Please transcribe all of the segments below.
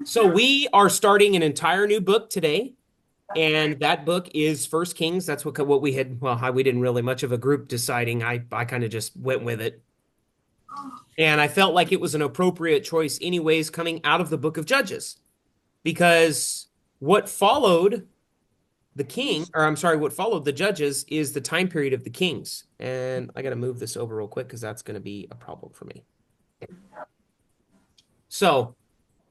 So we are starting an entire new book today, and that book is First Kings. That's what we had. Well, we didn't really much of a group deciding. I kind of just went with it, and I felt like it was an appropriate choice, anyways, coming out of the book of Judges, because what followed the king, or I'm sorry, what followed the Judges is the time period of the kings. And I got to move this over real quick because that's going to be a problem for me. So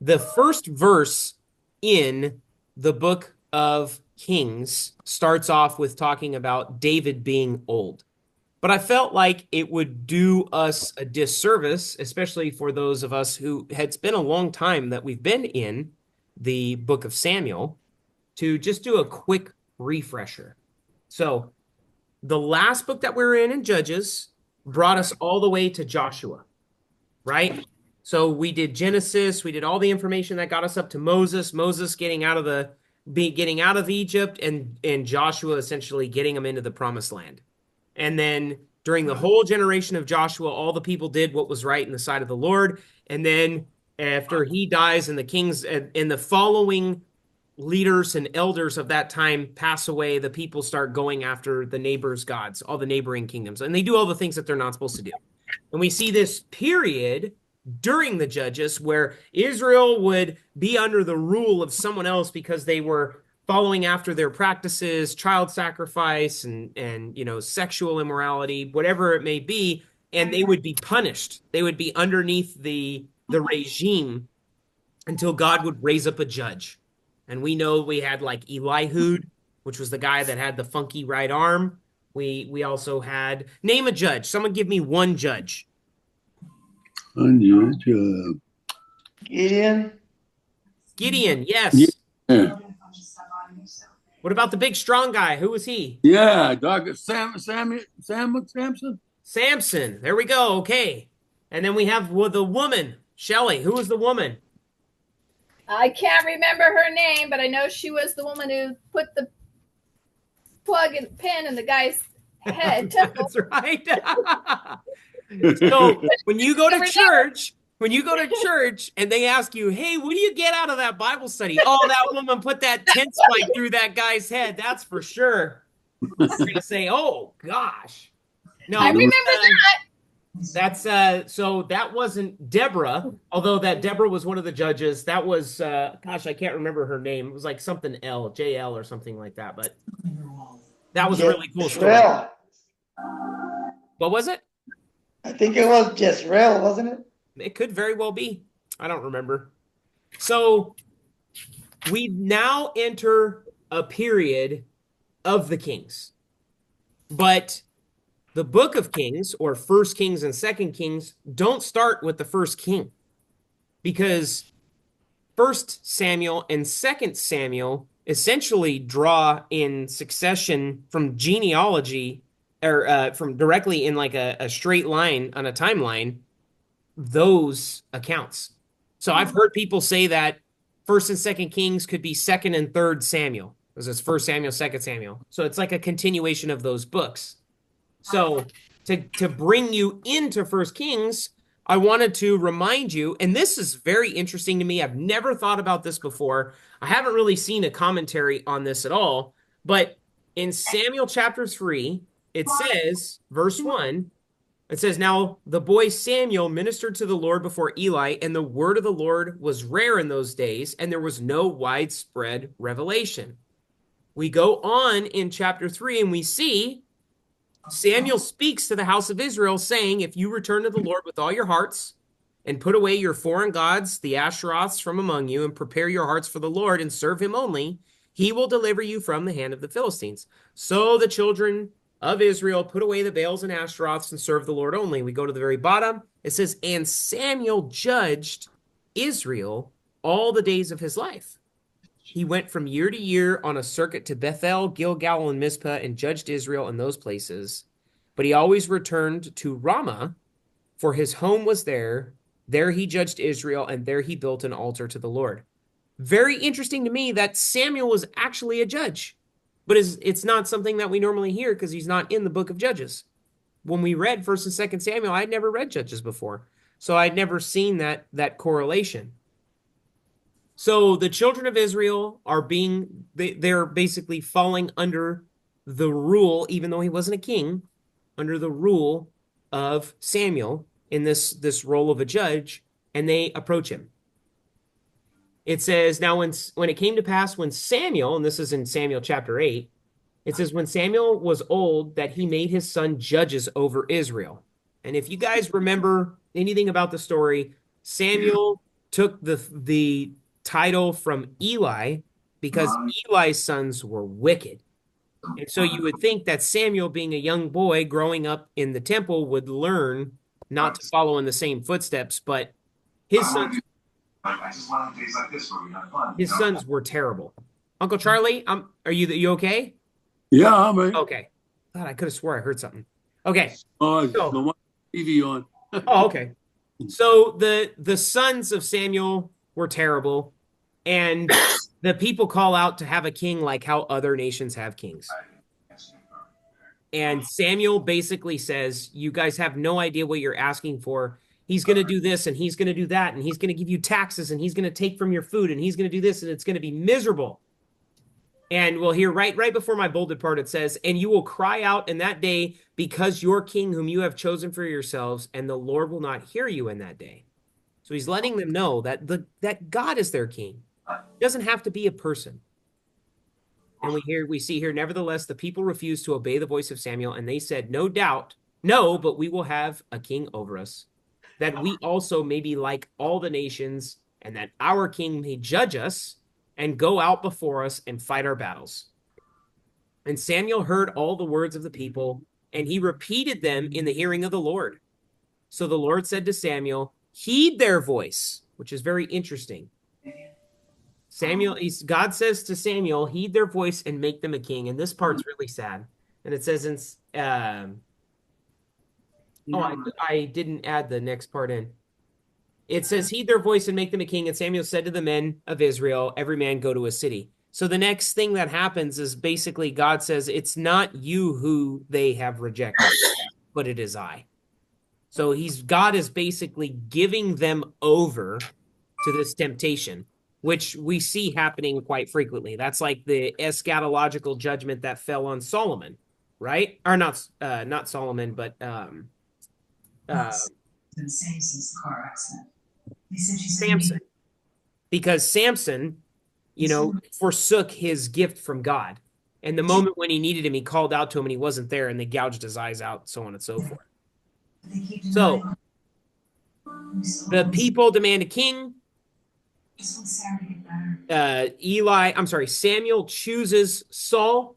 the first verse in the book of Kings starts off with talking about David being old. But I felt like it would do us a disservice, especially for those of us who it's been a long time that we've been in the book of Samuel, to just do a quick refresher. So, the last book that we were in Judges brought us all the way to Joshua, right? So we did Genesis, we did all the information that got us up to Moses getting out of Egypt, and Joshua essentially getting them into the promised land. And then during the whole generation of Joshua, all the people did what was right in the sight of the Lord. And then after he dies and the kings and the following leaders and elders of that time pass away, the people start going after the neighbors' gods, all the neighboring kingdoms, and they do all the things that they're not supposed to do. And we see this period during the Judges where Israel would be under the rule of someone else because they were following after their practices, child sacrifice and sexual immorality, whatever it may be, and they would be punished. They would be underneath the regime until God would raise up a judge. And we know we had like Elihu, which was the guy that had the funky right arm. We also had, name a judge. Someone give me one judge. Gideon. Gideon, yes. Yeah. What about the big strong guy? Who was he? Yeah, Dr. Samson. Samson. There we go. Okay. And then we have the woman, Shelley. Who was the woman? I can't remember her name, but I know she was the woman who put the plug and pin in the guy's head. That's right. So when you go to church, and they ask you, hey, what do you get out of that Bible study? Oh, that woman put that tent spike through that guy's head. That's for sure. You're going to say, oh, gosh. No, I remember that. That's so that wasn't Deborah, although that Deborah was one of the judges. That was gosh, I can't remember her name. It was like something JL or something like that, but that was a really cool story. What was it? I think it was Jezreel, wasn't it? It could very well be. I don't remember. So we now enter a period of the kings. But the book of Kings, or First Kings and Second Kings, don't start with the first king, because First Samuel and Second Samuel essentially draw in succession from genealogy, or from directly in like a straight line on a timeline, those accounts. So I've heard people say that First and Second Kings could be Second and Third Samuel, because it's First Samuel, Second Samuel. So it's like a continuation of those books. So to bring you into First Kings, I wanted to remind you, and this is very interesting to me. I've never thought about this before. I haven't really seen a commentary on this at all, but in Samuel chapter 3, it says, verse 1, it says, now the boy Samuel ministered to the Lord before Eli, and the word of the Lord was rare in those days, and there was no widespread revelation. We go on in chapter 3, and we see Samuel speaks to the house of Israel, saying, if you return to the Lord with all your hearts and put away your foreign gods, the Asheroths, from among you, and prepare your hearts for the Lord and serve him only, he will deliver you from the hand of the Philistines. So the children of Israel put away the Baals and Asheroths and served the Lord only. We go to the very bottom. It says, and Samuel judged Israel all the days of his life. He went from year to year on a circuit to Bethel, Gilgal, and Mizpah, and judged Israel in those places. But he always returned to Ramah, for his home was there. There he judged Israel, and there he built an altar to the Lord. Very interesting to me that Samuel was actually a judge, but it's not something that we normally hear because he's not in the book of Judges. When we read 1st and 2nd Samuel, I'd never read Judges before, so I'd never seen that correlation. So the children of Israel are they're basically falling under the rule, even though he wasn't a king, under the rule of Samuel in this role of a judge, and they approach him. It says, now when it came to pass when Samuel, and this is in Samuel chapter 8, it says, when Samuel was old, that he made his son judges over Israel. And if you guys remember anything about the story, Samuel took the title from Eli because Eli's sons were wicked. And so you would think that Samuel, being a young boy growing up in the temple, would learn not to follow in the same footsteps, but his sons were terrible. Uncle Charlie, are you okay? Yeah, I'm right. Okay. God, I could have swore I heard something. Okay. Oh, So- no, my TV on. Oh, okay. So the sons of Samuel were terrible, and the people call out to have a king like how other nations have kings. And Samuel basically says, you guys have no idea what you're asking for. He's going to do this and he's going to do that, and he's going to give you taxes and he's going to take from your food and he's going to do this, and it's going to be miserable. And we'll hear right before my bolded part, it says, and you will cry out in that day because your king whom you have chosen for yourselves, and the Lord will not hear you in that day. So he's letting them know that that God is their king. It doesn't have to be a person. And we see here, nevertheless, the people refused to obey the voice of Samuel, and they said, no doubt, no, but we will have a king over us, that we also may be like all the nations, and that our king may judge us and go out before us and fight our battles. And Samuel heard all the words of the people, and he repeated them in the hearing of the Lord. So the Lord said to Samuel, heed their voice, which is very interesting. God says to Samuel, heed their voice and make them a king. And this part's really sad. And it says I didn't add the next part in. It says, heed their voice and make them a king. And Samuel said to the men of Israel, every man go to a city. So the next thing that happens is basically God says, it's not you who they have rejected, but it is I. So God is basically giving them over to this temptation, which we see happening quite frequently. That's like the eschatological judgment that fell on Solomon, right? Or not Solomon, but been saying since the car accident. They said Samson. Because Samson, forsook his gift from God. And the moment when he needed him, he called out to him and he wasn't there, and they gouged his eyes out, so on and so forth. So the people demand a king. Samuel chooses Saul,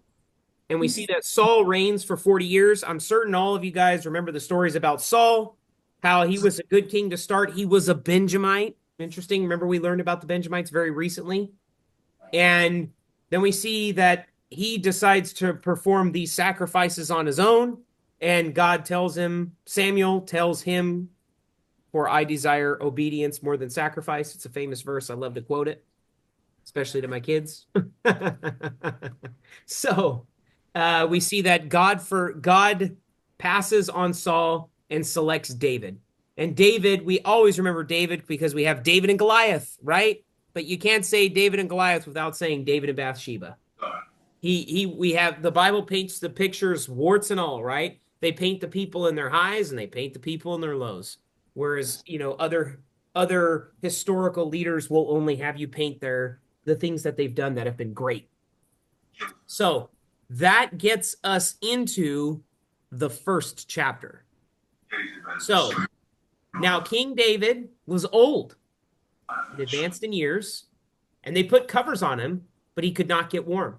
and we see that Saul reigns for 40 years. I'm certain all of you guys remember the stories about Saul, how he was a good king to start. He was a Benjamite. Interesting. Remember, we learned about the Benjamites very recently. And then we see that he decides to perform these sacrifices on his own, and Samuel tells him, for I desire obedience more than sacrifice. It's a famous verse. I love to quote it, especially to my kids. So we see that God passes on Saul and selects David. And David, we always remember David because we have David and Goliath, right? But you can't say David and Goliath without saying David and Bathsheba. We have, the Bible paints the pictures, warts and all, right? They paint the people in their highs and they paint the people in their lows. Whereas, other historical leaders will only have you paint the things that they've done that have been great. So that gets us into the first chapter. So now King David was old, advanced in years, and they put covers on him, but he could not get warm.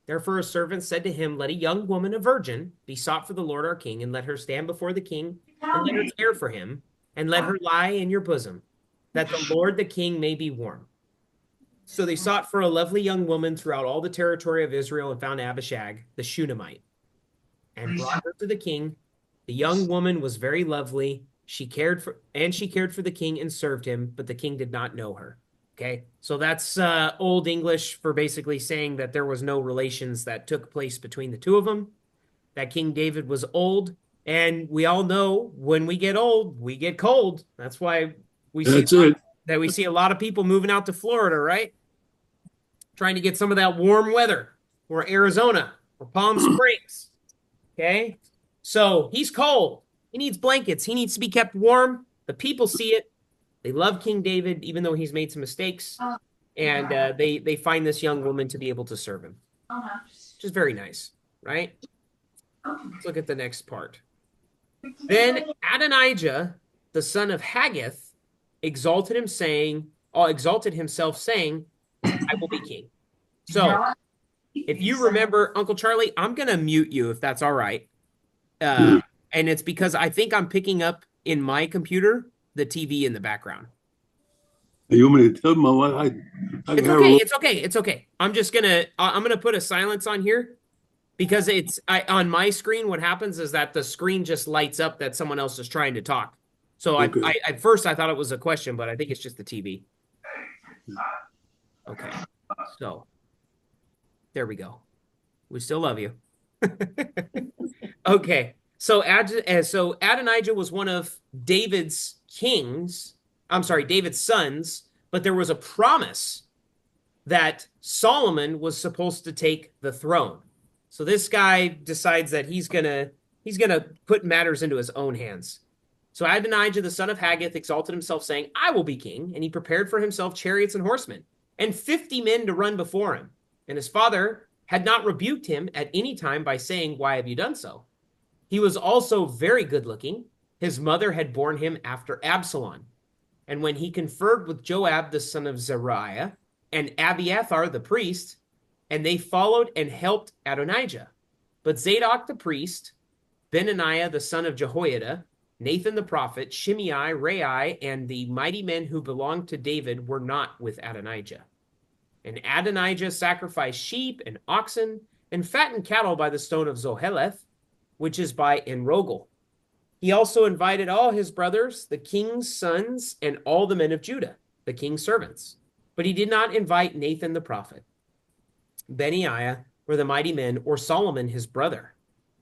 Therefore, a servant said to him, let a young woman, a virgin, be sought for the Lord our king, and let her stand before the king, and let her care for him, and let her lie in your bosom, that the Lord the king may be warm. So they sought for a lovely young woman throughout all the territory of Israel, and found Abishag, the Shunammite, and brought her to the king. The young woman was very lovely. She cared for the king and served him, but the king did not know her. Okay, so that's Old English for basically saying that there was no relations that took place between the two of them, that King David was old, and we all know when we get old, we get cold. That's why we see that we see a lot of people moving out to Florida, right? Trying to get some of that warm weather, or Arizona, or Palm Springs. Okay? So he's cold. He needs blankets. He needs to be kept warm. The people see it. They love King David, even though he's made some mistakes. And they find this young woman to be able to serve him, which is very nice, right? Let's look at the next part. Then Adonijah, the son of Haggith, exalted himself, saying, I will be king. So if you remember, Uncle Charlie, I'm going to mute you if that's all right. And it's because I think I'm picking up in my computer the TV in the background. You want me to tell my wife? It's okay. I'm gonna put a silence on here because on my screen. What happens is that the screen just lights up that someone else is trying to talk. So Okay. I at first I thought it was a question, but I think it's just the TV. Okay, so there we go. We still love you. Okay, so Adonijah was one of David's sons, but there was a promise that Solomon was supposed to take the throne. So this guy decides that he's gonna put matters into his own hands. So Adonijah, the son of Haggith, exalted himself, saying, I will be king. And he prepared for himself chariots and horsemen, and 50 men to run before him. And his father had not rebuked him at any time by saying, why have you done so? He was also very good looking. His mother had borne him after Absalom. And when he conferred with Joab, the son of Zeruiah, and Abiathar, the priest, and they followed and helped Adonijah. But Zadok the priest, Benaniah the son of Jehoiada, Nathan the prophet, Shimei, Rai, and the mighty men who belonged to David were not with Adonijah. And Adonijah sacrificed sheep and oxen and fattened cattle by the stone of Zoheleth, which is by Enrogel. He also invited all his brothers, the king's sons, and all the men of Judah, the king's servants. But he did not invite Nathan the prophet, Benaiah, or the mighty men, or Solomon his brother.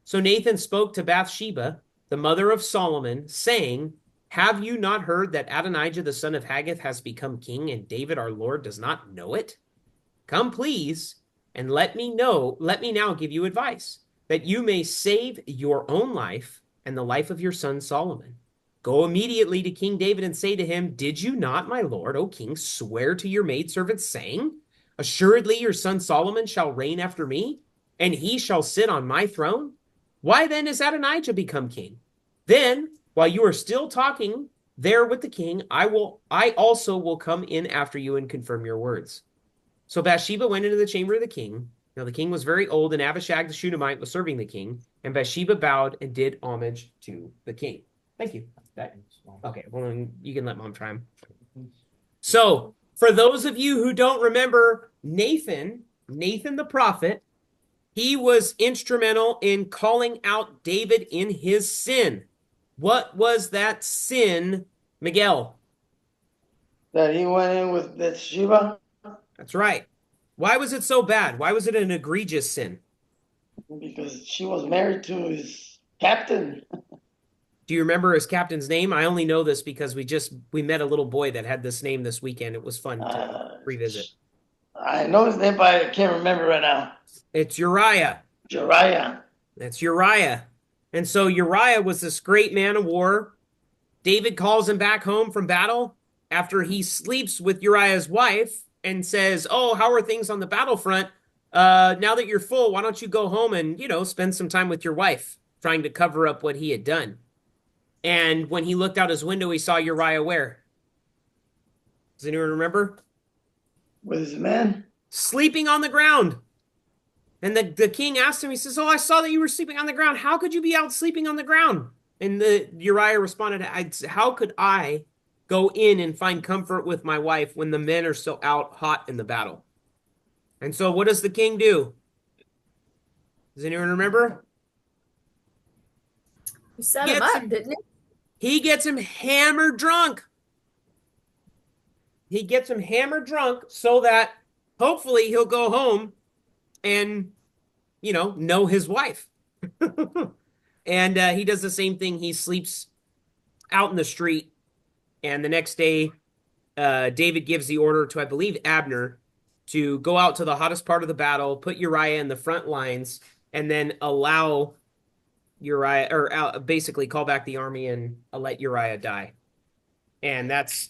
So Nathan spoke to Bathsheba, the mother of Solomon, saying, have you not heard that Adonijah the son of Haggith has become king, and David our Lord does not know it? Come, please, and let me now give you advice, that you may save your own life and the life of your son Solomon. Go immediately to King David and say to him, did you not, my lord, O king, swear to your maidservant, saying, assuredly your son Solomon shall reign after me, and he shall sit on my throne? Why then is Adonijah become king? Then, while you are still talking there with the king, I also will come in after you and confirm your words. So Bathsheba went into the chamber of the king. Now the king was very old, and Abishag the Shunammite was serving the king, and Bathsheba bowed and did homage to the king. Thank you. Okay, well, then you can let mom try him. So, for those of you who don't remember Nathan the prophet, he was instrumental in calling out David in his sin. What was that sin, Miguel? That he went in with Bathsheba That's right. Why was it so bad? Why was it an egregious sin? because she was married to his captain. Do you remember his captain's name? I only know this because we met a little boy that had this name this weekend. It was fun to revisit. I know his name, but I can't remember right now. It's Uriah. Jariah. That's Uriah. And so Uriah was this great man of war. David calls him back home from battle after he sleeps with Uriah's wife and says, oh, how are things on the battlefront? Now that you're full, why don't you go home and, spend some time with your wife, trying to cover up what he had done. And when he looked out his window, he saw Uriah where? Does anyone remember? With his men. Sleeping on the ground. And the king asked him, he says, oh, I saw that you were sleeping on the ground. How could you be out sleeping on the ground? And Uriah responded, how could I go in and find comfort with my wife when the men are so out hot in the battle? And so what does the king do? Does anyone remember? He set him up, didn't he? He gets him hammered drunk. He gets him hammered drunk so that hopefully he'll go home and, know his wife. And he does the same thing. He sleeps out in the street. And the next day, David gives the order to, I believe, Abner to go out to the hottest part of the battle, put Uriah in the front lines, and then allow Uriah, or basically call back the army and let Uriah die. And that's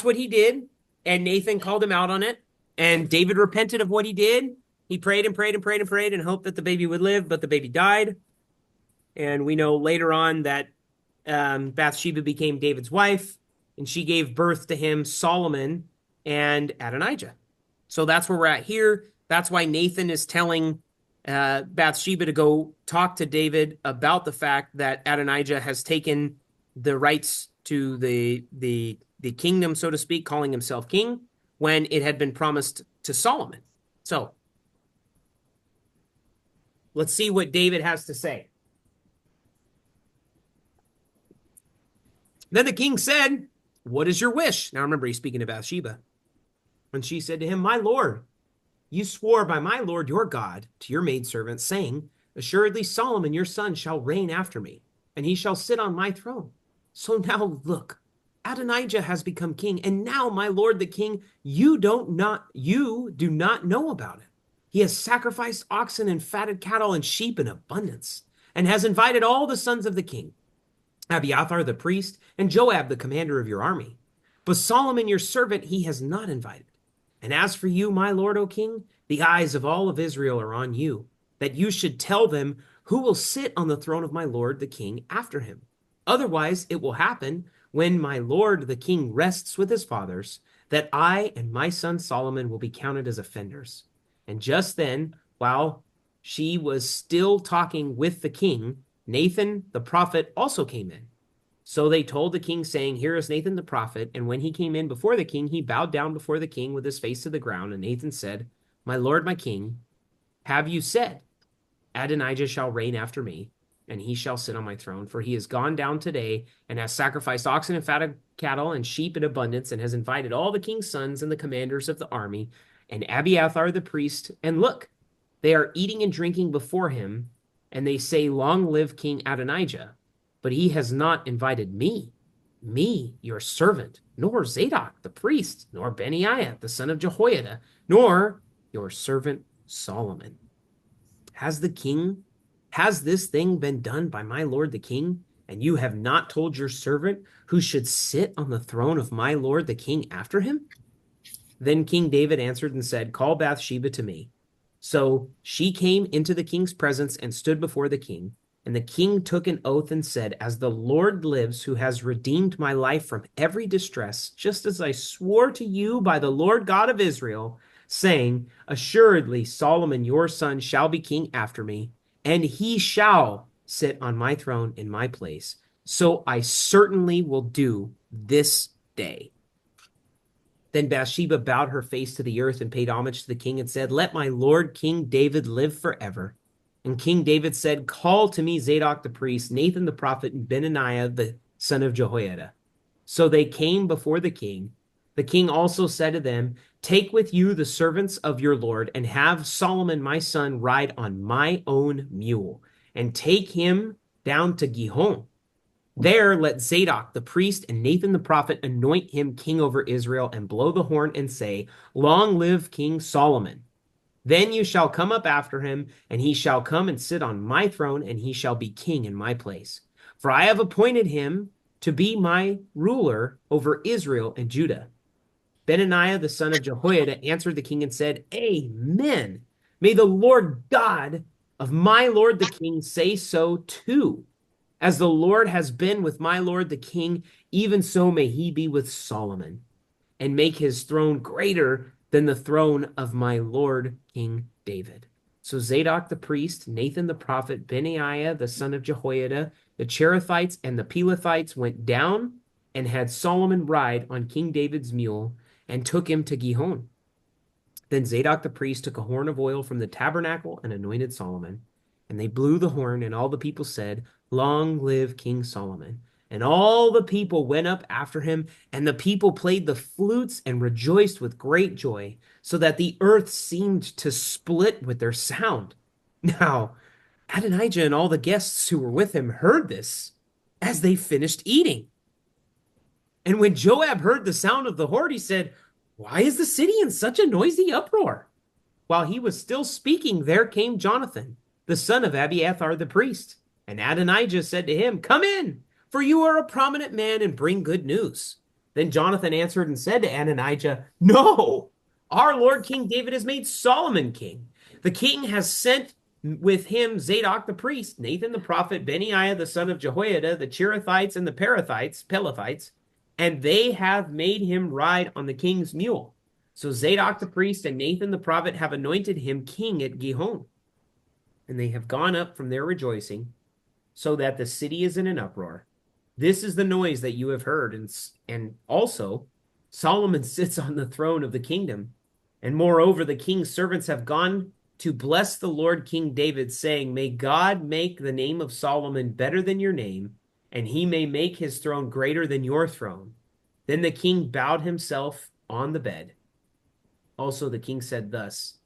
what he did. And Nathan called him out on it. And David repented of what he did. He prayed and prayed and prayed and prayed and hoped that the baby would live, but the baby died. And we know later on that Bathsheba became David's wife, and she gave birth to him, Solomon and Adonijah. So that's where we're at here. That's why Nathan is telling Bathsheba to go talk to David about the fact that Adonijah has taken the rights to the kingdom, so to speak, calling himself king, when it had been promised to Solomon. So let's see what David has to say. Then the king said, "What is your wish?" Now remember, he's speaking to Bathsheba. And she said to him, "My lord, you swore by my Lord your God to your maidservant, saying, assuredly Solomon your son shall reign after me, and he shall sit on my throne. So now look, Adonijah has become king, and now my lord the king, you do not know about it. He has sacrificed oxen and fatted cattle and sheep in abundance, and has invited all the sons of the king, Abiathar the priest, and Joab the commander of your army. But Solomon your servant he has not invited. And as for you, my lord, O king, the eyes of all of Israel are on you, that you should tell them who will sit on the throne of my lord the king after him. Otherwise it will happen, when my lord the king rests with his fathers, that I and my son Solomon will be counted as offenders." And just then, while she was still talking with the king, Nathan the prophet also came in. So they told the king, saying, "Here is Nathan the prophet." And when he came in before the king, he bowed down before the king with his face to the ground. And Nathan said, "My lord, my king, have you said, Adonijah shall reign after me, and he shall sit on my throne? For he has gone down today and has sacrificed oxen and fatted cattle and sheep in abundance, and has invited all the king's sons and the commanders of the army and Abiathar the priest. And look, they are eating and drinking before him, and they say, long live King Adonijah. But he has not invited me, your servant, nor Zadok the priest, nor Benaiah the son of Jehoiada, nor your servant Solomon. Has this thing been done by my lord the king? And you have not told your servant who should sit on the throne of my lord the king after him?" Then King David answered and said, "Call Bathsheba to me." So she came into the king's presence and stood before the king. And the king took an oath and said, "As the Lord lives, who has redeemed my life from every distress, just as I swore to you by the Lord God of Israel, saying, assuredly Solomon your son shall be king after me, and he shall sit on my throne in my place. So I certainly will do this day." Then Bathsheba bowed her face to the earth and paid homage to the king and said, "Let my lord King David live forever." And King David said, "Call to me Zadok the priest, Nathan the prophet, and Benaiah the son of Jehoiada." So they came before the king. The king also said to them, "Take with you the servants of your lord, and have Solomon my son ride on my own mule, and take him down to Gihon. There let Zadok the priest and Nathan the prophet anoint him king over Israel, and blow the horn and say, long live King Solomon. Then you shall come up after him, and he shall come and sit on my throne, and he shall be king in my place. For I have appointed him to be my ruler over Israel and Judah." Benaiah the son of Jehoiada answered the king and said, "Amen. May the Lord God of my lord the king say so too. As the Lord has been with my lord the king, even so may he be with Solomon, and make his throne greater than the throne of my lord King David." So Zadok the priest, Nathan the prophet, Benaiah the son of Jehoiada, the Cherethites and the Pelethites went down and had Solomon ride on King David's mule, and took him to Gihon. Then Zadok the priest took a horn of oil from the tabernacle and anointed Solomon. And they blew the horn, and all the people said, "Long live King Solomon." And all the people went up after him, and the people played the flutes and rejoiced with great joy, so that the earth seemed to split with their sound. Now, Adonijah and all the guests who were with him heard this as they finished eating. And when Joab heard the sound of the horde, he said, "Why is the city in such a noisy uproar?" While he was still speaking, there came Jonathan, the son of Abiathar the priest. And Adonijah said to him, "Come in, for you are a prominent man and bring good news." Then Jonathan answered and said to Adonijah, "No, our Lord King David has made Solomon king. The king has sent with him Zadok the priest, Nathan the prophet, Benaiah the son of Jehoiada, the Cherethites and the Pelethites, and they have made him ride on the king's mule. So Zadok the priest and Nathan the prophet have anointed him king at Gihon. And they have gone up from their rejoicing, so that the city is in an uproar. This is the noise that you have heard. And also, Solomon sits on the throne of the kingdom. And moreover, the king's servants have gone to bless the Lord King David, saying, "May God make the name of Solomon better than your name, and he may make his throne greater than your throne." Then the king bowed himself on the bed. Also the king said thus,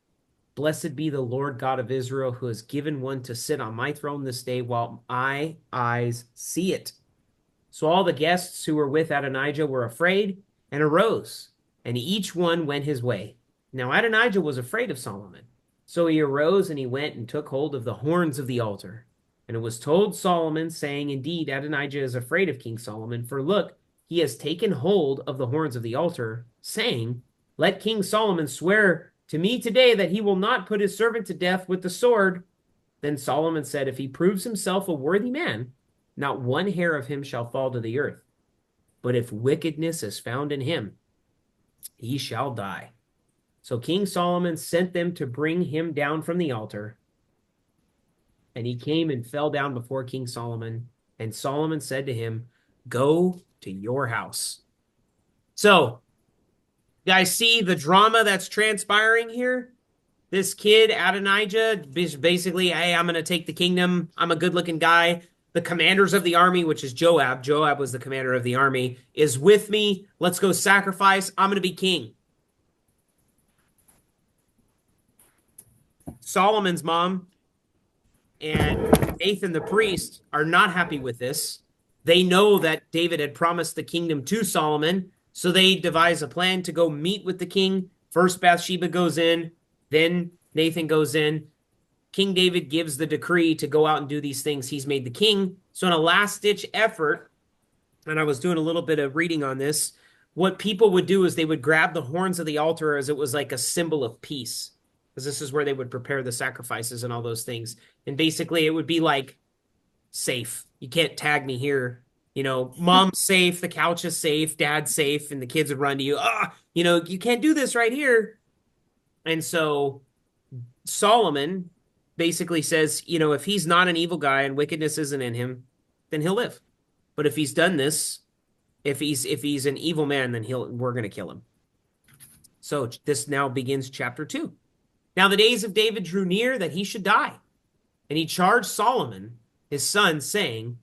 "Blessed be the Lord God of Israel, who has given one to sit on my throne this day while my eyes see it." So all the guests who were with Adonijah were afraid and arose, and each one went his way. Now Adonijah was afraid of Solomon. So he arose and he went and took hold of the horns of the altar. And it was told Solomon, saying, "Indeed, Adonijah is afraid of King Solomon, for look, he has taken hold of the horns of the altar, saying, 'Let King Solomon swear to me today that he will not put his servant to death with the sword.' Then Solomon said, 'If he proves himself a worthy man, not one hair of him shall fall to the earth. But if wickedness is found in him, he shall die.' So King Solomon sent them to bring him down from the altar. And he came and fell down before King Solomon. And Solomon said to him, 'Go to your house.'" So, you guys see the drama that's transpiring here? This kid, Adonijah, basically, "Hey, I'm going to take the kingdom. I'm a good-looking guy. The commanders of the army," which is Joab was the commander of the army, "is with me. Let's go sacrifice. I'm going to be king." Solomon's mom and Nathan the priest are not happy with this. They know that David had promised the kingdom to Solomon, so they devise a plan to go meet with the king. First Bathsheba goes in, then Nathan goes in. King David gives the decree to go out and do these things. He's made the king. So in a last-ditch effort, and I was doing a little bit of reading on this, what people would do is they would grab the horns of the altar as it was like a symbol of peace, because this is where they would prepare the sacrifices and all those things. And basically it would be like, safe. You can't tag me here. You know, mom's safe, the couch is safe, dad's safe, and the kids would run to you. You know, you can't do this right here. And so Solomon basically says, you know, if he's not an evil guy and wickedness isn't in him, then he'll live. But if he's done this, if he's an evil man, then we're going to kill him. So this now begins chapter 2. Now the days of David drew near that he should die. And he charged Solomon, his son, saying,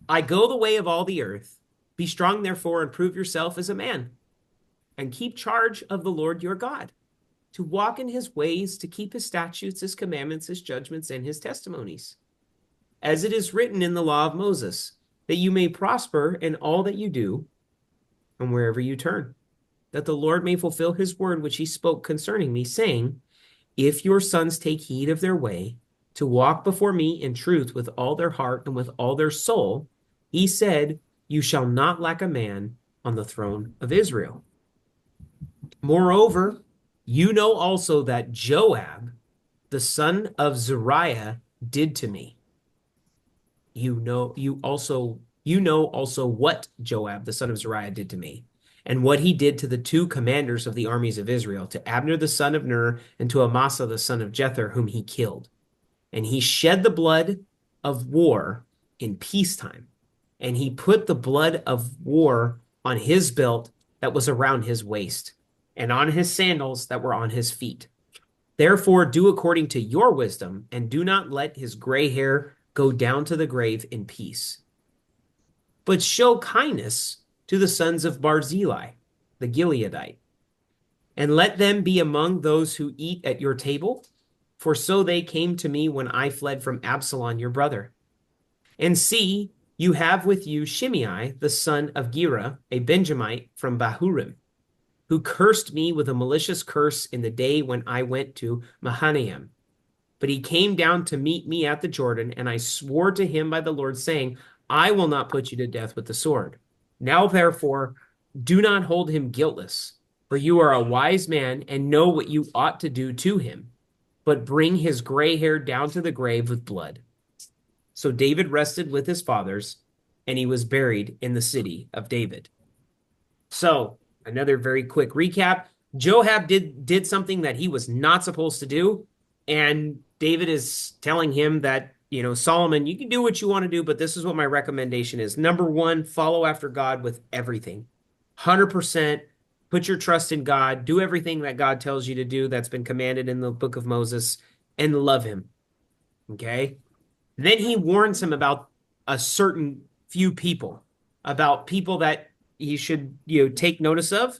"I go the way of all the earth. Be strong, therefore, and prove yourself as a man. And keep charge of the Lord your God, to walk in his ways, to keep his statutes, his commandments, his judgments, and his testimonies. As it is written in the law of Moses, that you may prosper in all that you do, and wherever you turn. That the Lord may fulfill his word which he spoke concerning me, saying, if your sons take heed of their way, to walk before me in truth with all their heart and with all their soul, he said, you shall not lack a man on the throne of Israel. Moreover, you know also that Joab, the son of Zeruiah, did to me. You know also what Joab, the son of Zeruiah, did to me, and what he did to the two commanders of the armies of Israel, to Abner the son of Ner, and to Amasa the son of Jether, whom he killed. And he shed the blood of war in peacetime, and he put the blood of war on his belt that was around his waist, and on his sandals that were on his feet. Therefore do according to your wisdom, and do not let his gray hair go down to the grave in peace. But show kindness to the sons of Barzillai, the Gileadite, and let them be among those who eat at your table, for so they came to me when I fled from Absalom your brother. And see, You have with you Shimei, the son of Gera, a Benjamite from Bahurim, who cursed me with a malicious curse in the day when I went to Mahanaim. But he came down to meet me at the Jordan, and I swore to him by the Lord, saying, I will not put you to death with the sword. Now, therefore, do not hold him guiltless, for you are a wise man and know what you ought to do to him, but bring his gray hair down to the grave with blood. So David rested with his fathers, and he was buried in the city of David. So, another very quick recap. Joab did something that he was not supposed to do, and David is telling him that, Solomon, you can do what you want to do, but this is what my recommendation is. Number one, follow after God with everything. 100%. Put your trust in God. Do everything that God tells you to do that's been commanded in the book of Moses, and love him. Okay? Then he warns him about a certain few people, about people that he should, take notice of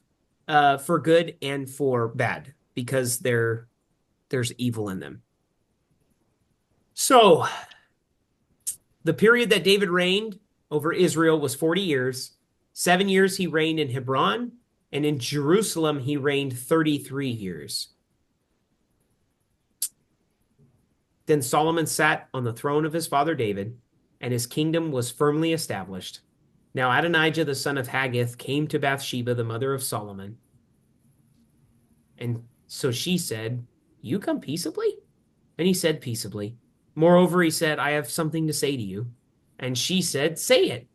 for good and for bad, because there's evil in them. So, the period that David reigned over Israel was 40 years. 7 years he reigned in Hebron, and in Jerusalem he reigned 33 years. Then Solomon sat on the throne of his father David, and his kingdom was firmly established. Now Adonijah the son of Haggith came to Bathsheba, the mother of Solomon. And so she said, You come peaceably? And he said, Peaceably. Moreover, he said, I have something to say to you. And she said, Say it.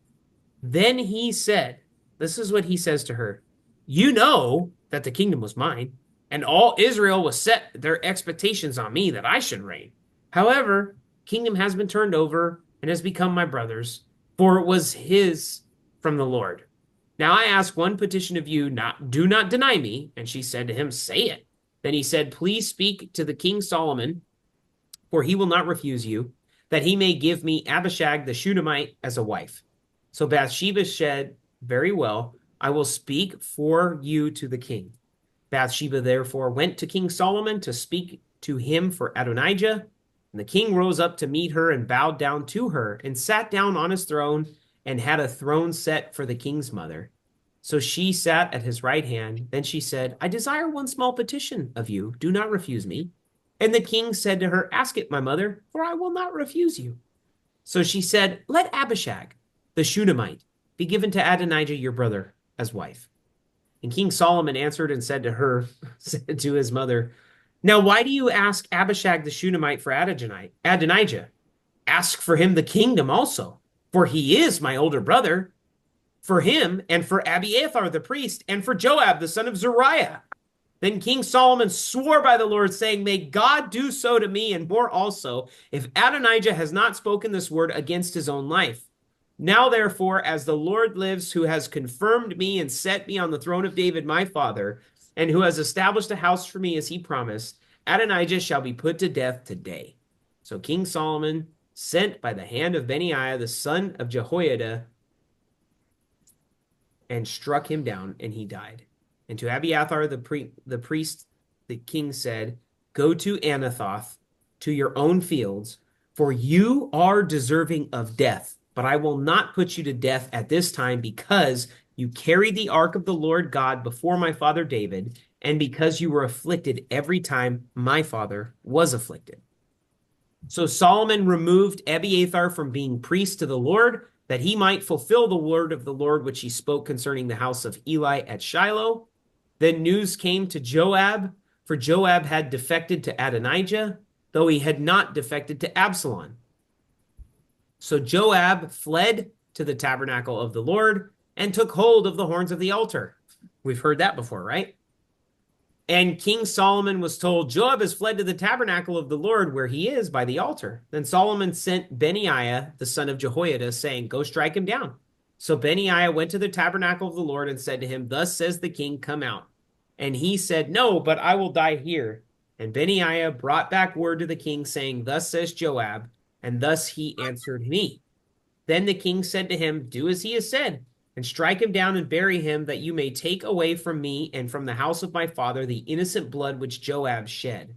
Then he said, this is what he says to her, You know that the kingdom was mine, and all Israel was set their expectations on me that I should reign. However, kingdom has been turned over and has become my brother's, for it was his from the Lord. Now I ask one petition of you, do not deny me. And she said to him, Say it. Then he said, Please speak to the king Solomon, for he will not refuse you, that he may give me Abishag the Shunammite as a wife. So Bathsheba said, Very well, I will speak for you to the king. Bathsheba therefore went to King Solomon to speak to him for Adonijah. And the king rose up to meet her and bowed down to her and sat down on his throne and had a throne set for the king's mother. So she sat at his right hand. Then she said, I desire one small petition of you. Do not refuse me. And the king said to her, Ask it, my mother, for I will not refuse you. So she said, Let Abishag, the Shunammite, be given to Adonijah your brother as wife. And King Solomon answered and said to her, said to his mother, Now why do you ask Abishag the Shunammite for Adonijah? Ask for him the kingdom also, for he is my older brother. For him and for Abiathar the priest and for Joab the son of Zeruiah. Then King Solomon swore by the Lord, saying, May God do so to me and more also, if Adonijah has not spoken this word against his own life. Now, therefore, as the Lord lives, who has confirmed me and set me on the throne of David my father, and who has established a house for me as he promised, Adonijah shall be put to death today. So King Solomon sent by the hand of Benaiah the son of Jehoiada, and struck him down, and he died. And to Abiathar the priest, the king said, Go to Anathoth, to your own fields, for you are deserving of death. But I will not put you to death at this time, because you carried the ark of the Lord God before my father David, and because you were afflicted every time my father was afflicted. So Solomon removed Abiathar from being priest to the Lord, that he might fulfill the word of the Lord which he spoke concerning the house of Eli at Shiloh. Then news came to Joab, for Joab had defected to Adonijah, though he had not defected to Absalom. So Joab fled to the tabernacle of the Lord and took hold of the horns of the altar. We've heard that before, right? And King Solomon was told, Joab has fled to the tabernacle of the Lord where he is by the altar. Then Solomon sent Benaiah, the son of Jehoiada, saying, Go strike him down. So Benaiah went to the tabernacle of the Lord and said to him, Thus says the king, come out. And he said, No, but I will die here. And Benaiah brought back word to the king, saying, Thus says Joab, and thus he answered me. Then the king said to him, Do as he has said, and strike him down and bury him, that you may take away from me and from the house of my father the innocent blood which Joab shed.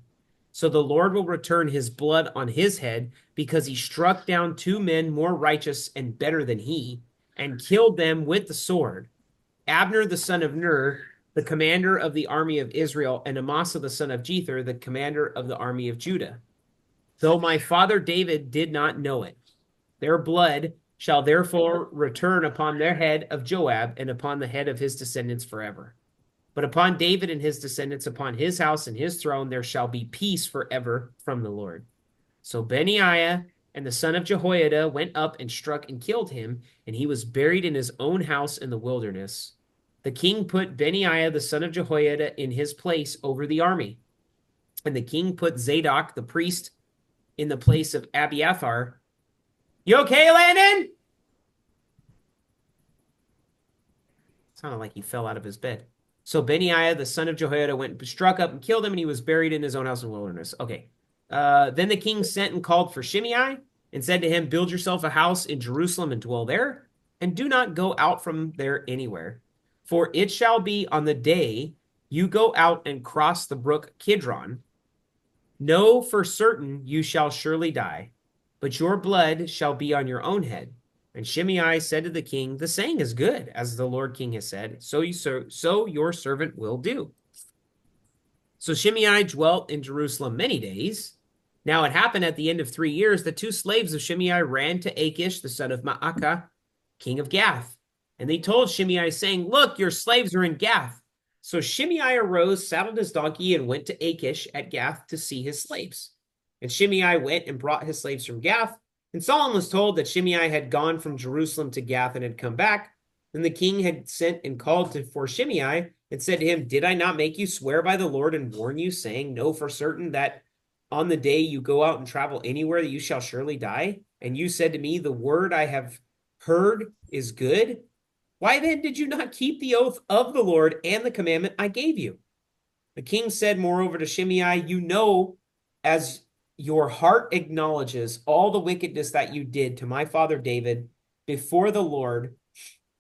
So the Lord will return his blood on his head, because he struck down 2 men more righteous and better than he, and killed them with the sword, Abner the son of Ner, the commander of the army of Israel, and Amasa the son of Jether, the commander of the army of Judah. Though my father David did not know it. Their blood shall therefore return upon their head of Joab, and upon the head of his descendants forever. But upon David and his descendants, upon his house and his throne, there shall be peace forever from the Lord. So Benaiah and the son of Jehoiada went up and struck and killed him, and he was buried in his own house in the wilderness. The king put Benaiah the son of Jehoiada in his place over the army. And the king put Zadok the priest in the place of Abiathar. You okay, Landon? Sounded like he fell out of his bed. So Benaiah the son of Jehoiada went and struck up and killed him, and he was buried in his own house in the wilderness. Okay. Then the king sent and called for Shimei and said to him, build yourself a house in Jerusalem and dwell there, and do not go out from there anywhere. For it shall be on the day you go out and cross the brook Kidron, know for certain you shall surely die, but your blood shall be on your own head. And Shimei said to the king, the saying is good, as the Lord king has said, so your servant will do. So Shimei dwelt in Jerusalem many days. Now it happened at the end of 3 years that 2 slaves of Shimei ran to Achish, the son of Maacah, king of Gath. And they told Shimei, saying, look, your slaves are in Gath. So Shimei arose, saddled his donkey, and went to Achish at Gath to see his slaves. And Shimei went and brought his slaves from Gath. And Solomon was told that Shimei had gone from Jerusalem to Gath and had come back. Then the king had sent and called for Shimei and said to him, did I not make you swear by the Lord and warn you, saying, know for certain that on the day you go out and travel anywhere, that you shall surely die? And you said to me, the word I have heard is good. Why then did you not keep the oath of the Lord and the commandment I gave you? The king said, moreover, to Shimei, you know, as your heart acknowledges all the wickedness that you did to my father David, before the Lord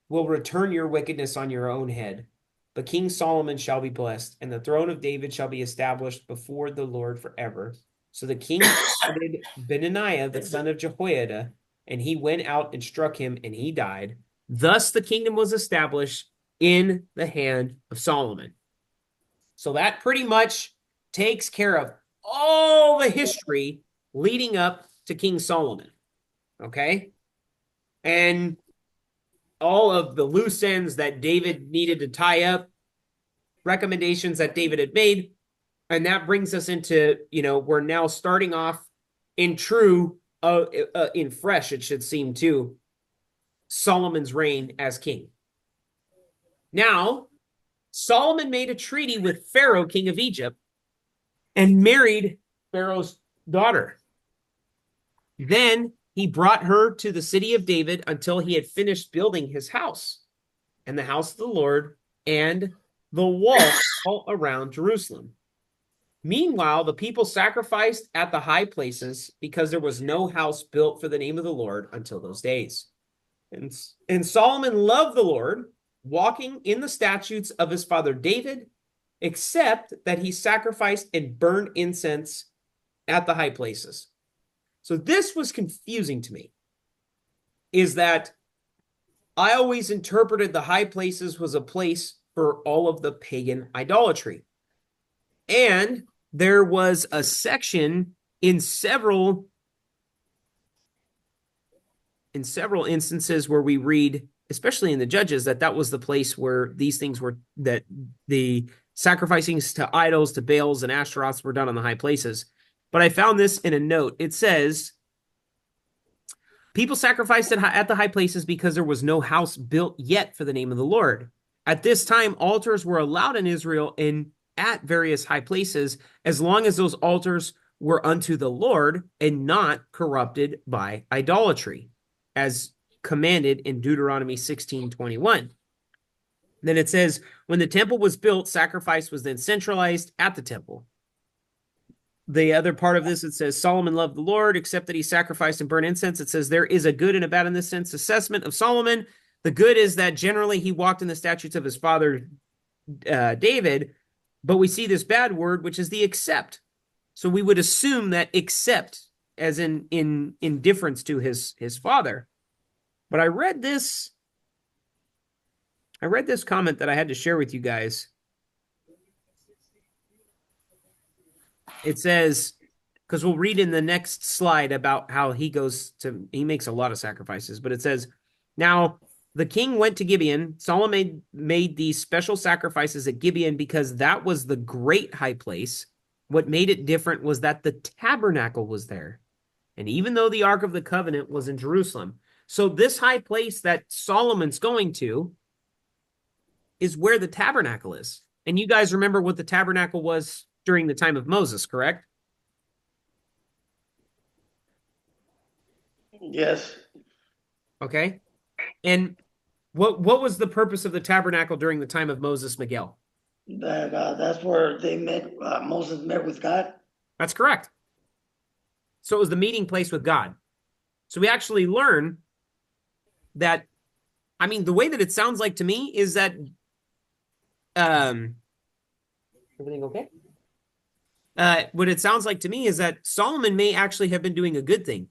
will return your wickedness on your own head. But King Solomon shall be blessed, and the throne of David shall be established before the Lord forever. So the king commanded Benaiah, the son of Jehoiada, and he went out and struck him, and he died. Thus the kingdom was established in the hand of Solomon. So that pretty much takes care of all the history leading up to King Solomon. Okay? And all of the loose ends that David needed to tie up, recommendations that David had made. And that brings us into, we're now starting off in in fresh, it should seem too, Solomon's reign as king. Now, Solomon made a treaty with Pharaoh, king of Egypt, and married Pharaoh's daughter. Then he brought her to the city of David until he had finished building his house and the house of the Lord and the wall all around Jerusalem. Meanwhile, the people sacrificed at the high places because there was no house built for the name of the Lord until those days. And Solomon loved the Lord, walking in the statutes of his father David, except that he sacrificed and burned incense at the high places. So this was confusing to me, is that I always interpreted the high places was a place for all of the pagan idolatry. And there was a section in several instances where we read, especially in the Judges, that was the place where these things were, that the sacrificing to idols, to Baals and Ashtaroths were done on the high places. But I found this in a note. It says, people sacrificed at the high places because there was no house built yet for the name of the Lord. At this time, altars were allowed in Israel and at various high places, as long as those altars were unto the Lord and not corrupted by idolatry, as commanded in Deuteronomy 16:21. Then it says, when the temple was built, sacrifice was then centralized at the temple. The other part of this, it says, Solomon loved the Lord, except that he sacrificed and burned incense. It says, there is a good and a bad in this sense assessment of Solomon. The good is that generally he walked in the statutes of his father David, but we see this bad word, which is the except. So we would assume that except as in indifference to his father. But I read this comment that I had to share with you guys. It says, because we'll read in the next slide about how he makes a lot of sacrifices, but it says, now the king went to Gibeon. Solomon made these special sacrifices at Gibeon because that was the great high place. What made it different was that the tabernacle was there. And even though the Ark of the Covenant was in Jerusalem. So this high place that Solomon's going to is where the tabernacle is. And you guys remember what the tabernacle was during the time of Moses, correct? Yes. Okay. And what was the purpose of the tabernacle during the time of Moses, Miguel? That's where they met. Moses met with God. That's correct. So it was the meeting place with God. So we actually learn that, I mean, the way that it sounds like to me is that, everything okay? What it sounds like to me is that Solomon may actually have been doing a good thing.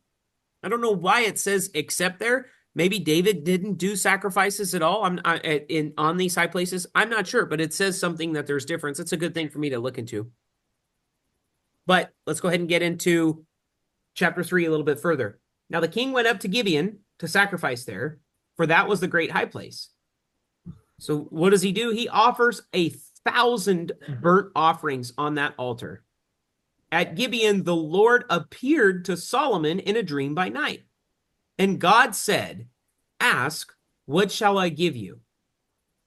I don't know why it says except there. Maybe David didn't do sacrifices at all on these high places. I'm not sure, but it says something that there's difference. It's a good thing for me to look into. But let's go ahead and get into chapter 3 a little bit further. Now the king went up to Gibeon to sacrifice there, for that was the great high place. So what does he do? He offers 1,000 burnt offerings on that altar. At Gibeon, the Lord appeared to Solomon in a dream by night. And God said, ask, what shall I give you?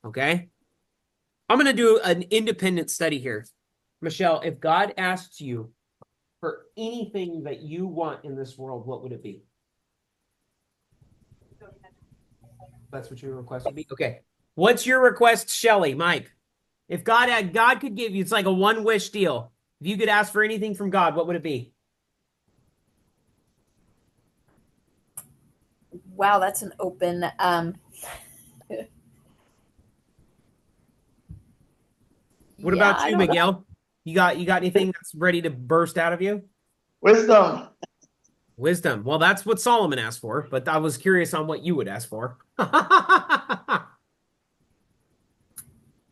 Okay. I'm going to do an independent study here. Michelle, if God asks you for anything that you want in this world, what would it be? That's what your request would be? Okay. What's your request, Shelly, Mike? If God could give you, it's like a one wish deal. If you could ask for anything from God, what would it be? Wow, that's an open. What about you, Miguel? You got anything that's ready to burst out of you? Wisdom. Wisdom. Well, that's what Solomon asked for, but I was curious on what you would ask for.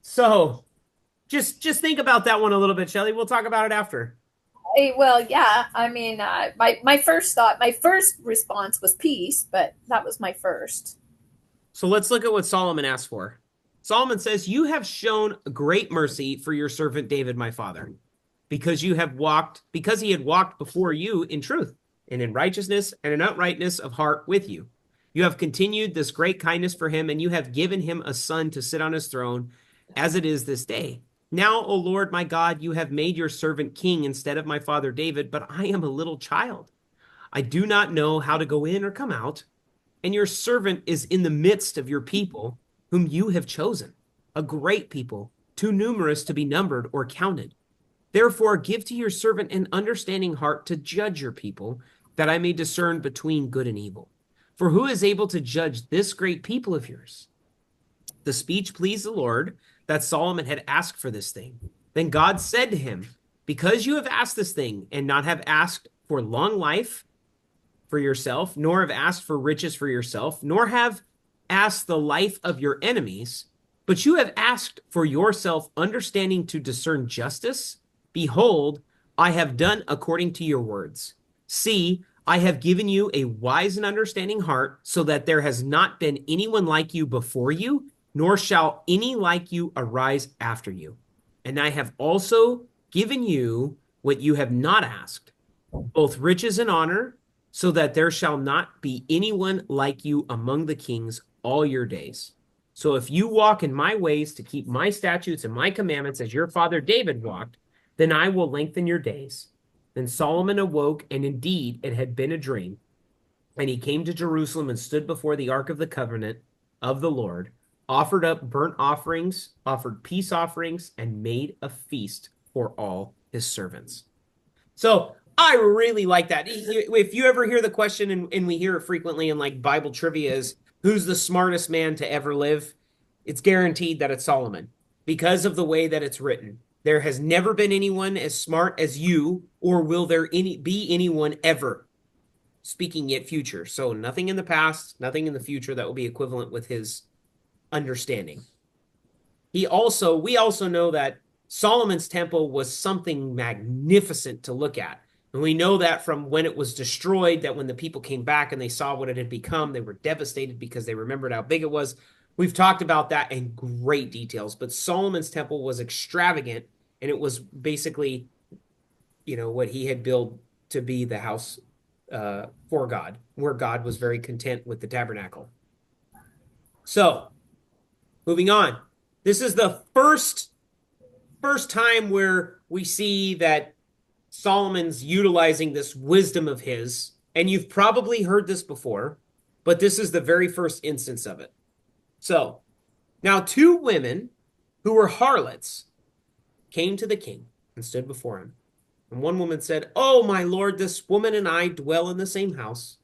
So, just think about that one a little bit, Shelley. We'll talk about it after. Well, yeah. I mean, my first response was peace, but that was my first. So let's look at what Solomon asked for. Solomon says, you have shown great mercy for your servant David, my father, because he had walked before you in truth and in righteousness and in uprightness of heart with you. You have continued this great kindness for him, and you have given him a son to sit on his throne as it is this day. Now, O Lord, my God, you have made your servant king instead of my father David, but I am a little child. I do not know how to go in or come out, and your servant is in the midst of your people, whom you have chosen, a great people, too numerous to be numbered or counted. Therefore, give to your servant an understanding heart to judge your people, that I may discern between good and evil. For who is able to judge this great people of yours? The speech pleased the Lord, that Solomon had asked for this thing. Then God said to him, because you have asked this thing, and not have asked for long life for yourself, nor have asked for riches for yourself, nor have asked the life of your enemies, but you have asked for yourself understanding to discern justice, behold, I have done according to your words. See, I have given you a wise and understanding heart, so that there has not been anyone like you before you, nor shall any like you arise after you. And I have also given you what you have not asked, both riches and honor, so that there shall not be anyone like you among the kings all your days. So if you walk in my ways to keep my statutes and my commandments as your father David walked, then I will lengthen your days. Then Solomon awoke, and indeed it had been a dream. And he came to Jerusalem and stood before the ark of the covenant of the Lord, offered up burnt offerings, offered peace offerings, and made a feast for all his servants. So I really like that. If you ever hear the question, and we hear it frequently in like Bible trivia, is who's the smartest man to ever live? It's guaranteed that it's Solomon, because of the way that it's written. There has never been anyone as smart as you, or will there be anyone ever. Speaking yet future. So nothing in the past, nothing in the future that will be equivalent with his understanding. We also know that Solomon's temple was something magnificent to look at. And we know that from when it was destroyed, that when the people came back and they saw what it had become, they were devastated because they remembered how big it was. We've talked about that in great details, but Solomon's temple was extravagant, and it was basically, what he had built to be the house for God, where God was very content with the tabernacle. So, moving on. This is the first time where we see that Solomon's utilizing this wisdom of his, and you've probably heard this before, but this is the very first instance of it. So, now 2 women who were harlots came to the king and stood before him. And one woman said, "Oh, my lord, this woman and I dwell in the same house,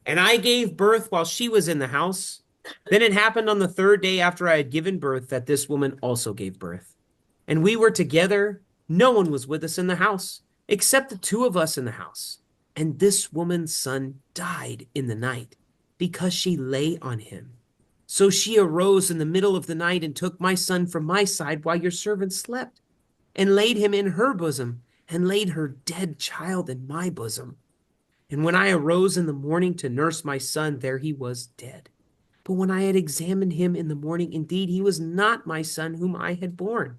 and I gave birth while she was in the house. Then it happened on the 3rd day after I had given birth that this woman also gave birth. And we were together. No one was with us in the house, except the 2 of us in the house. And this woman's son died in the night because she lay on him. So she arose in the middle of the night and took my son from my side while your servant slept, and laid him in her bosom, and laid her dead child in my bosom. And when I arose in the morning to nurse my son, there he was dead. But when I had examined him in the morning, indeed, he was not my son whom I had borne."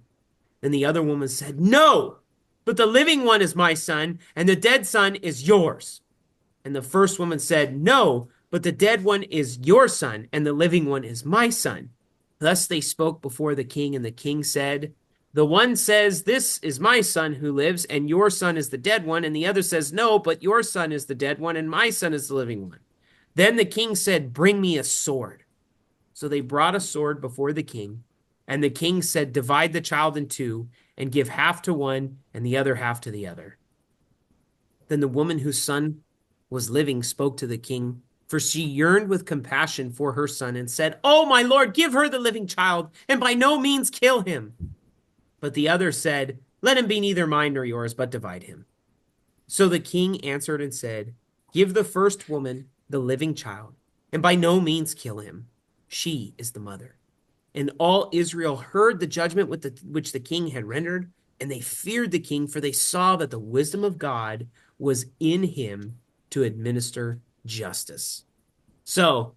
And the other woman said, "No, but the living one is my son, and the dead son is yours." And the first woman said, "No, but the dead one is your son, and the living one is my son." Thus they spoke before the king, and the king said, "The one says, 'This is my son who lives, and your son is the dead one.' And the other says, 'No, but your son is the dead one, and my son is the living one.' Then the king said, 'Bring me a sword.' So they brought a sword before the king, and the king said, 'Divide the child in 2, and give half to one and the other half to the other.' Then the woman whose son was living spoke to the king, for she yearned with compassion for her son, and said, 'Oh, my lord, give her the living child, and by no means kill him.' But the other said, 'Let him be neither mine nor yours, but divide him.' So the king answered and said, 'Give the first woman the living child, and by no means kill him. She is the mother.' And all Israel heard the judgment which the king had rendered, and they feared the king, for they saw that the wisdom of God was in him to administer justice." So,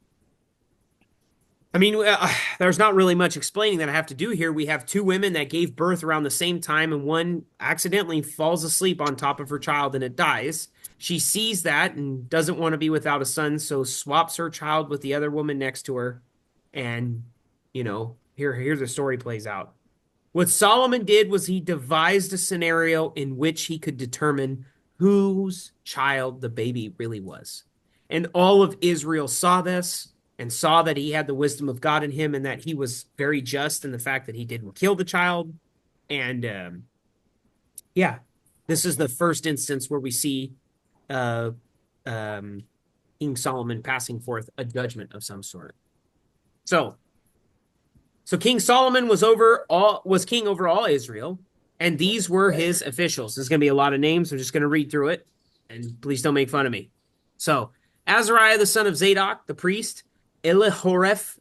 there's not really much explaining that I have to do here. We have 2 women that gave birth around the same time, and one accidentally falls asleep on top of her child and it dies. She sees that and doesn't want to be without a son, so swaps her child with the other woman next to her. And, here the story plays out. What Solomon did was he devised a scenario in which he could determine whose child the baby really was. And all of Israel saw this and saw that he had the wisdom of God in him, and that he was very just in the fact that he didn't kill the child. And this is the first instance where we see King Solomon passing forth a judgment of some sort. So King Solomon was king over all Israel, and these were his officials. There's going to be a lot of names. I'm just going to read through it, and please don't make fun of me. So, Azariah, the son of Zadok, the priest, Elihoreph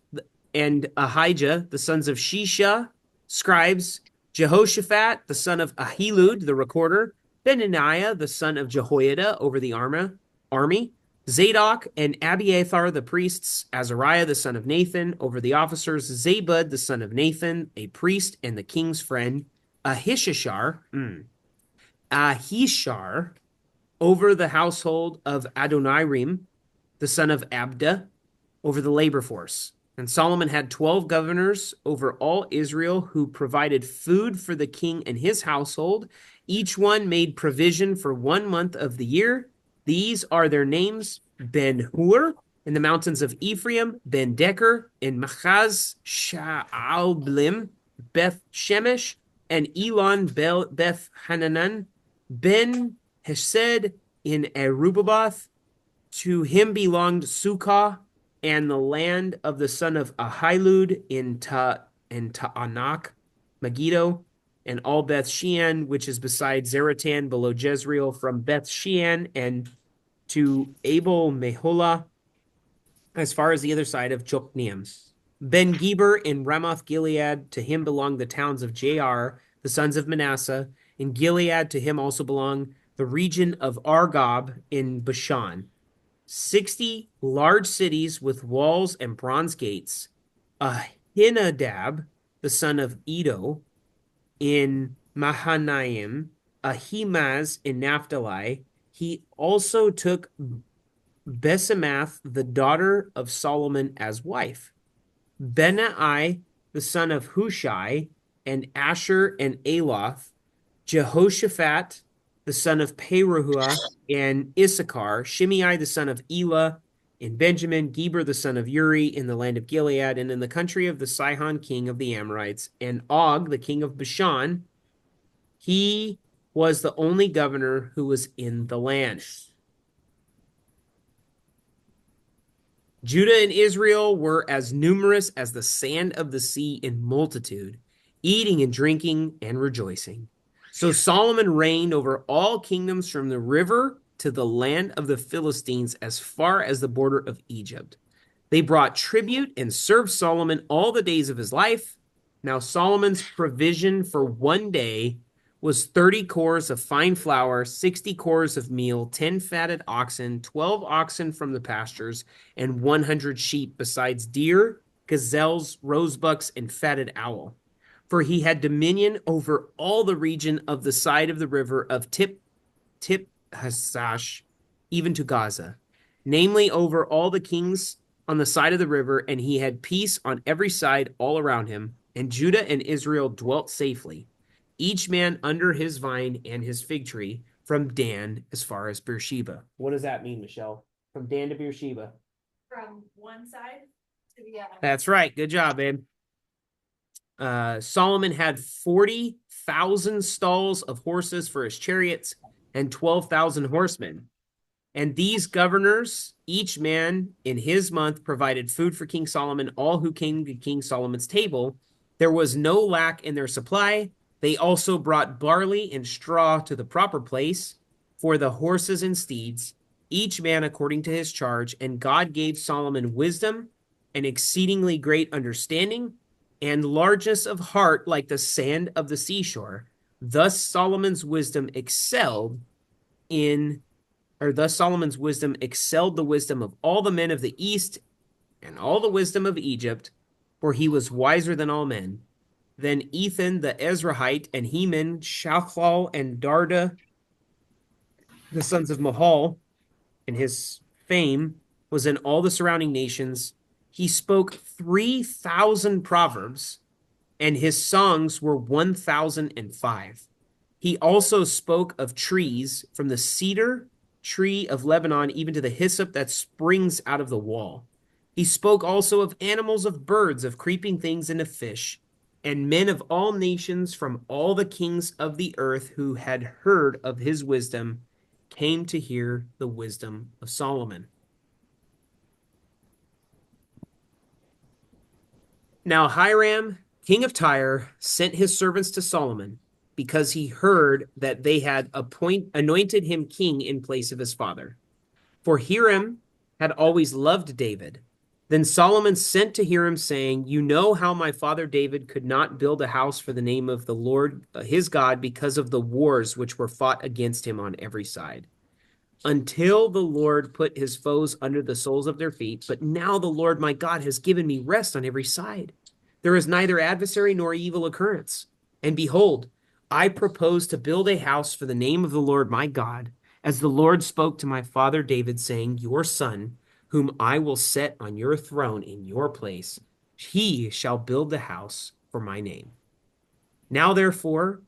and Ahijah, the sons of Shisha, scribes, Jehoshaphat, the son of Ahilud, the recorder, Benaniah, the son of Jehoiada, over the army, Zadok and Abiathar, the priests, Azariah, the son of Nathan, over the officers, Zabud, the son of Nathan, a priest and the king's friend, Ahishar, over the household of Adoniram, the son of Abda, over the labor force. And Solomon had 12 governors over all Israel who provided food for the king and his household. Each one made provision for 1 month of the year. These are their names: Ben-Hur in the mountains of Ephraim, Ben-Decker in Machaz Sha'alblim, Beth-Shemesh, and Elon Beth-Hananan, Ben-Hesed in Arubaboth. To him belonged Sukkah and the land of the son of Ahilud in Ta'anak, Megiddo. and all Beth Shean, which is beside Zaratan below Jezreel, from Beth Shean and to Abel Meholah, as far as the other side of Jokneam. Ben Geber in Ramoth Gilead, to him belong the towns of Jair, the sons of Manasseh. In Gilead, to him also belong the region of Argob in Bashan. 60 large cities with walls and bronze gates. Ahinadab, the son of Edo, in Mahanaim. Ahimaaz in Naphtali. He also took Besemath, the daughter of Solomon, as wife. Benai, the son of Hushai, and Asher and Aloth. Jehoshaphat, the son of Peruhah, and Issachar. Shimei, the son of Elah, in Benjamin. Geber, the son of Uri, in the land of Gilead, and in the country of the Sihon king of the Amorites. And Og, the king of Bashan, he was the only governor who was in the land. Judah and Israel were as numerous as the sand of the sea in multitude, eating and drinking and rejoicing. So Solomon reigned over all kingdoms from the river to the land of the Philistines as far as the border of Egypt. They brought tribute and served Solomon all the days of his life. Now Solomon's provision for one day was 30 cores of fine flour, 60 cores of meal, 10 fatted oxen, 12 oxen from the pastures, and 100 sheep, besides deer, gazelles, rosebucks, and fatted owl. For he had dominion over all the region of the side of the river of Tip-Hasash, even to Gaza, namely over all the kings on the side of the river, and he had peace on every side all around him, and Judah and Israel dwelt safely, each man under his vine and his fig tree, from Dan as far as Beersheba. What does that mean, Michelle? From Dan to Beersheba. From one side to the other. That's right. Good job, babe. Solomon had 40,000 stalls of horses for his chariots and 12,000 horsemen. And these governors, each man in his month, provided food for King Solomon, all who came to King Solomon's table. There was no lack in their supply. They also brought barley and straw to the proper place for the horses and steeds, each man according to his charge. And God gave Solomon wisdom and exceedingly great understanding and largeness of heart like the sand of the seashore. Thus Solomon's wisdom excelled the wisdom of all the men of the east and all the wisdom of Egypt, for he was wiser than all men. Then Ethan the Ezrahite and Heman, Shachlal, and Darda, the sons of Mahal, and his fame was in all the surrounding nations. He spoke 3,000 proverbs, and his songs were 1,005. He also spoke of trees, from the cedar tree of Lebanon even to the hyssop that springs out of the wall. He spoke also of animals, of birds, of creeping things, and of fish. And men of all nations from all the kings of the earth who had heard of his wisdom came to hear the wisdom of Solomon. Now Hiram, king of Tyre, sent his servants to Solomon, because he heard that they had anointed him king in place of his father. For Hiram had always loved David. Then Solomon sent to Hiram, saying, You know how my father David could not build a house for the name of the Lord his God because of the wars which were fought against him on every side, until the Lord put his foes under the soles of their feet. But now the Lord my God has given me rest on every side. There is neither adversary nor evil occurrence. And behold, I propose to build a house for the name of the Lord my God, as the Lord spoke to my father David, saying, Your son, whom I will set on your throne in your place, he shall build the house for my name. Now, therefore,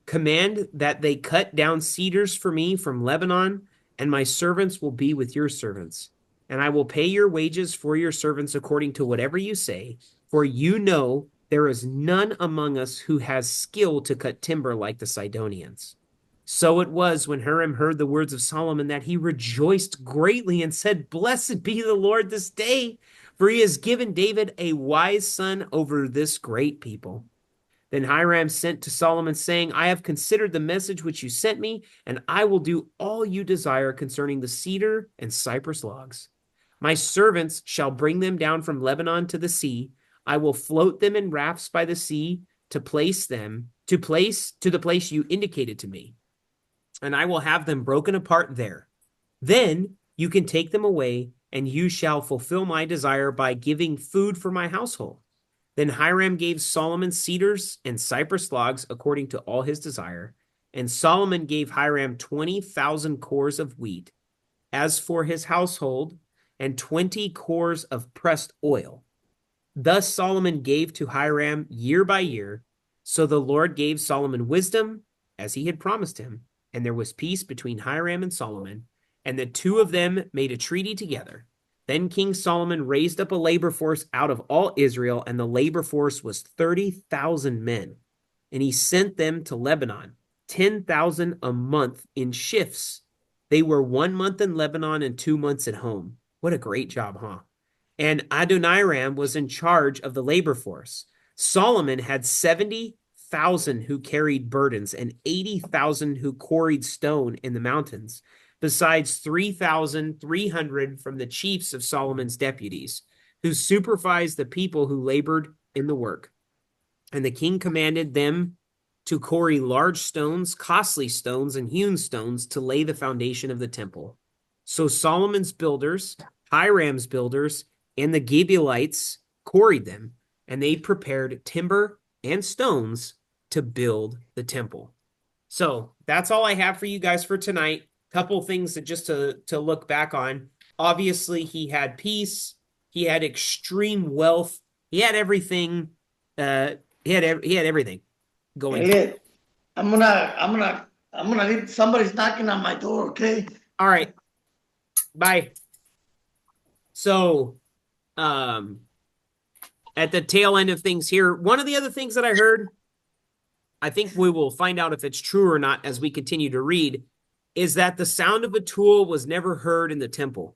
command that they cut down cedars for me from Lebanon, and my servants will be with your servants. And I will pay your wages for your servants according to whatever you say, for you know there is none among us who has skill to cut timber like the Sidonians. So it was when Hiram heard the words of Solomon that he rejoiced greatly and said, Blessed be the Lord this day, for he has given David a wise son over this great people. Then Hiram sent to Solomon, saying, I have considered the message which you sent me, and I will do all you desire concerning the cedar and cypress logs. My servants shall bring them down from Lebanon to the sea. I will float them in rafts by the sea to the place you indicated to me, and I will have them broken apart there. Then you can take them away, and you shall fulfill my desire by giving food for my household. Then Hiram gave Solomon cedars and cypress logs according to all his desire, and Solomon gave Hiram 20,000 cores of wheat, as for his household, and 20 cores of pressed oil. Thus Solomon gave to Hiram year by year. So the Lord gave Solomon wisdom, as he had promised him, and there was peace between Hiram and Solomon, and the two of them made a treaty together. Then King Solomon raised up a labor force out of all Israel, and the labor force was 30,000 men. And he sent them to Lebanon, 10,000 a month in shifts. They were 1 month in Lebanon and 2 months at home. What a great job, huh? And Adoniram was in charge of the labor force. Solomon had 70,000 who carried burdens and 80,000 who quarried stone in the mountains, besides 3,300 from the chiefs of Solomon's deputies, who supervised the people who labored in the work. And the king commanded them to quarry large stones, costly stones, and hewn stones to lay the foundation of the temple. So Solomon's builders, Hiram's builders, and the Gibeonites quarried them, and they prepared timber and stones to build the temple. So that's all I have for you guys for tonight. Couple things that just to look back on. Obviously, he had peace. He had extreme wealth. He had everything. He had everything going. Elliot, I'm gonna leave. Somebody's knocking on my door. Okay. All right. Bye. So, at the tail end of things here, one of the other things that I heard, I think we will find out if it's true or not as we continue to read, is that the sound of a tool was never heard in the temple,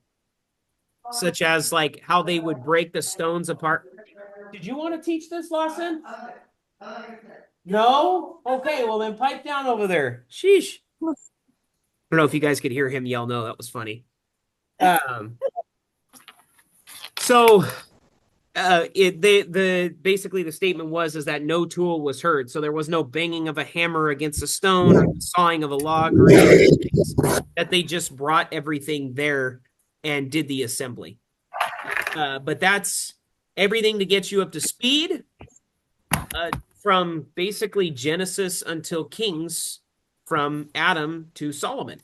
such as like how they would break the stones apart. Did you want to teach this lesson? No? Okay, well then pipe down over there. Sheesh. I don't know if you guys could hear him yell no. That was funny. Basically the statement was that no tool was heard, so there was no banging of a hammer against a stone or the sawing of a log or anything. That they just brought everything there and did the assembly. But that's everything to get you up to speed from basically Genesis until Kings, from Adam to Solomon.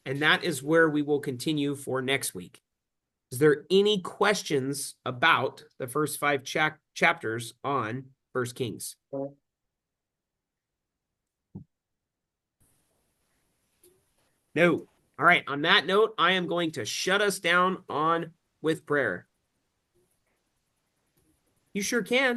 And that is where we will continue for next week. Is there any questions about the first 5 chapters on 1 Kings? No. All right. On that note, I am going to shut us down with prayer. You sure can.